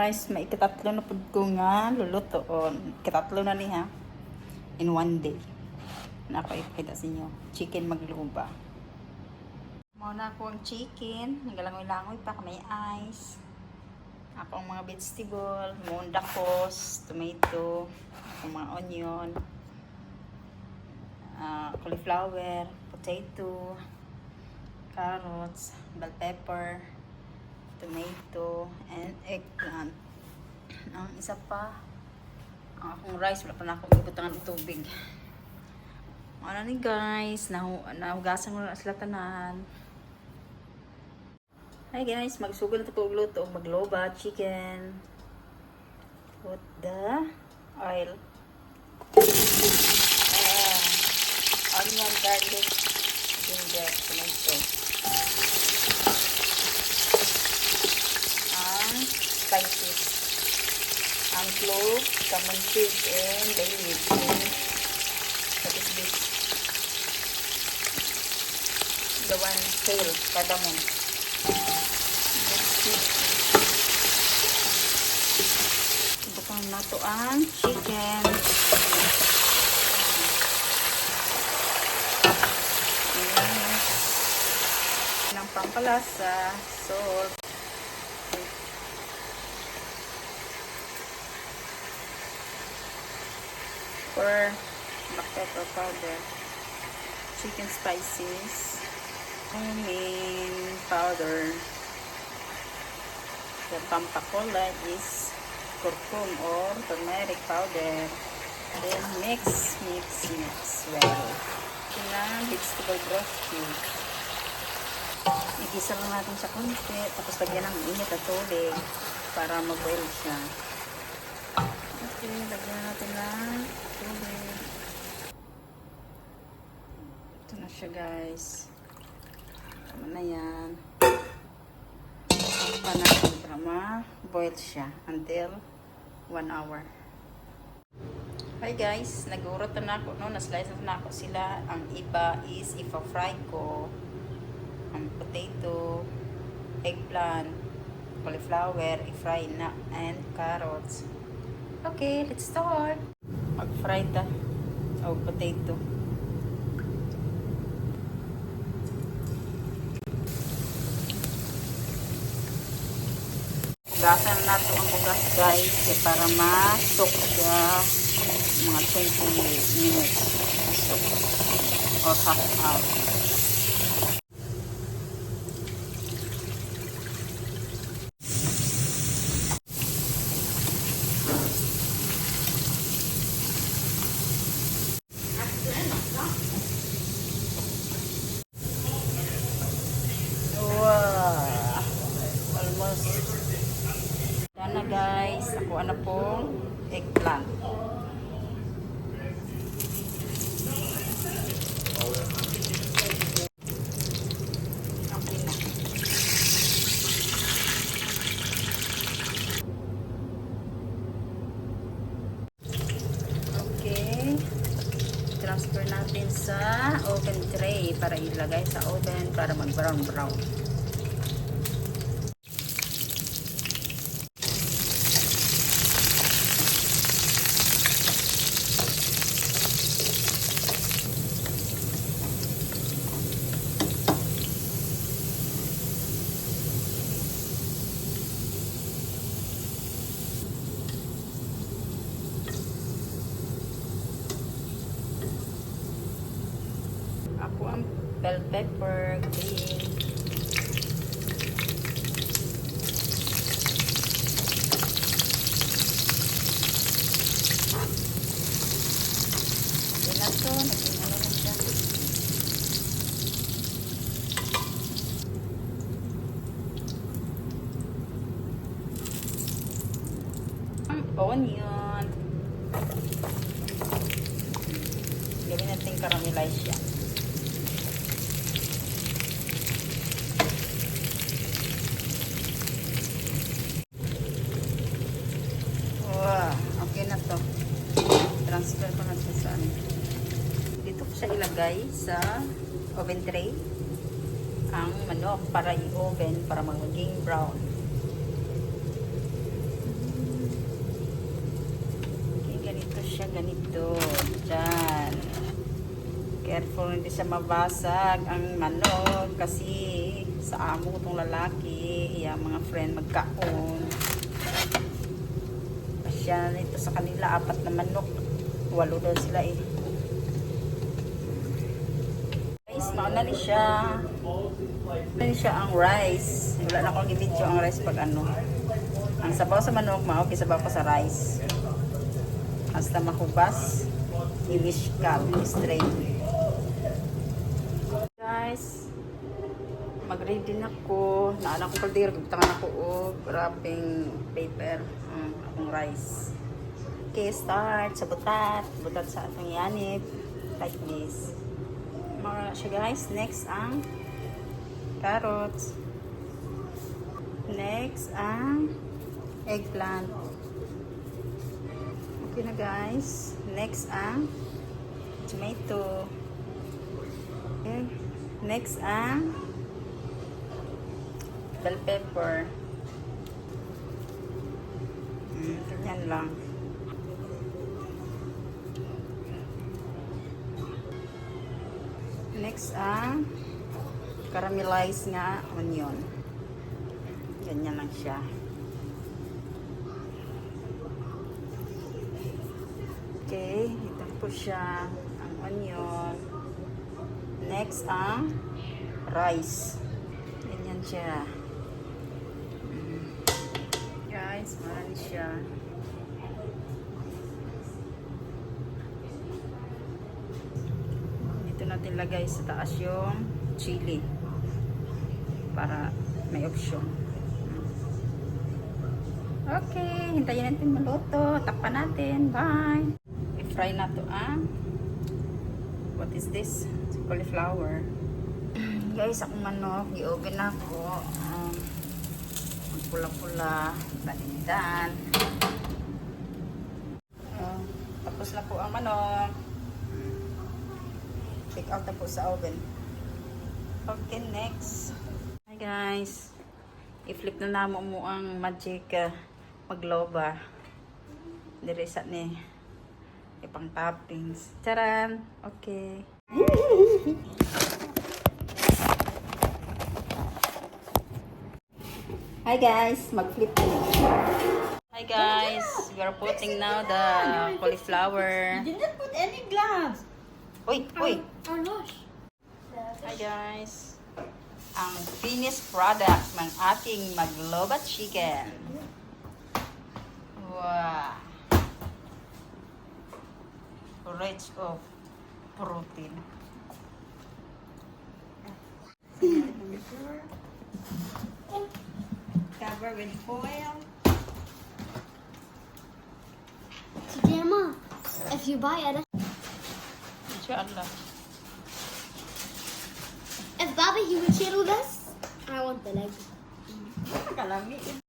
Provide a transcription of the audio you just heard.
guys, may ikatatlo na pud ko nga lulutoon. Ikatatlo na niya in one day. Napaipakita sa inyo. Chicken magluba. Muna ko ang chicken. Nagalangoy-langoy pa may ice. Ako ang mga vegetable. Mundakos, tomato, akong mga onion, cauliflower, potato, carrots, bell pepper, tomato, and eggplant. Ang isa pa, ang akong rice, wala pa na akong ibutangan ng tubig. Ano ni guys, nahugasan mo na sila tanan. Hi guys, magsugod na ito ko luto, magloba, chicken. Put the oil. Onion, garlic, ginger, tomato. Spices. Ang clove, common seed, and bay leaves. What is this? The one tail, cardamom. Bukang nato ang chicken. Ng pampalasa, salt. Or black pepper powder, chicken spices, cumin powder. The pampacola is curcum or turmeric powder. Then mix well. Kailangan vegetable broth cube. Igisa lang natin sa konti, tapos lagyan ng init at tubig para mag-boil siya. Okay, lagyan natin ng tubig. Ito na siya guys. Tama na yan. Takpan natin para ma-boil siya until 1 hour. Hi guys, nag-urot na ako, no? Na-slice na ako sila. Ang iba is ipa-fry ko ang potato, eggplant, cauliflower, i-fry na, and carrots. Okay, let's start. Mag-fry ta o potato. Hugasan natin ang hugas guys para masok siya mga 20 minutes. Masok or half hour. Yan na guys, nakuha na pong eggplant. Okay na. Okay. Transfer natin sa oven tray para ilagay sa oven para mag-brown. Ako ang bell pepper, green. Yan na to, naging ano na siya. Ang onion. Gawin natin caramelize siya. Okay na to. Transfer ko na siya sa ano. Dito ko siya ilagay sa oven tray. Ang manok para i-oven para magiging brown. siya ganito. Diyan. Careful hindi siya mabasag ang manok kasi sa amo itong lalaki, yung mga friend magkaon. Siya nito sa kanila, 4 na manok. 8 daw sila eh. Guys, mauna ni siya. Mauna ni siya ang rice. Wala na akong i-video ang rice pag ano. Ang sabaw sa manok, okay sabaw ko sa rice. Hasta mahubas, i-wish ka, i-strain. Guys, mag-ready na ko. Naala ko kaldir, gagtangan ako o wrapping paper. Akong rice. Okay, start sa butat. Butat sa atong yanip. Like this. Mga siya guys. Next ang carrots. Next ang eggplant. Okay na guys. Next ang tomato. Okay. Next ang bell pepper. Ganyan lang. Next ang caramelized nga onion. Ganyan lang siya. Okay, ito po siya ang onion. Next ang rice. Ganyan siya. Guys, marami siya. Dito natin lagay sa taas yung chili para may option. Okay, hintayin natin maluto. Takpan natin. Bye! I-fry na to what is this? Cauliflower. Guys, akong manok, i-oven na ako. Pula-pula, balindan. Tapos na po ang manok. Take out na po sa oven. Okay, next. Hi guys. I-flip na namo mo ang magic magloba. Dire sa ni ipang toppings. Charan! Okay. Hi guys, mag-flip po. Hi guys, we are putting now the cauliflower. You didn't put any gloves. Uy, uy. Oh gosh. Hi guys. Ang finished product ng ating magloba chicken. Wow. Rich of protein. Cover with foil. Grandma, if you buy it, Inshallah. if Baba he will chill with us, I want the leg. Kalami.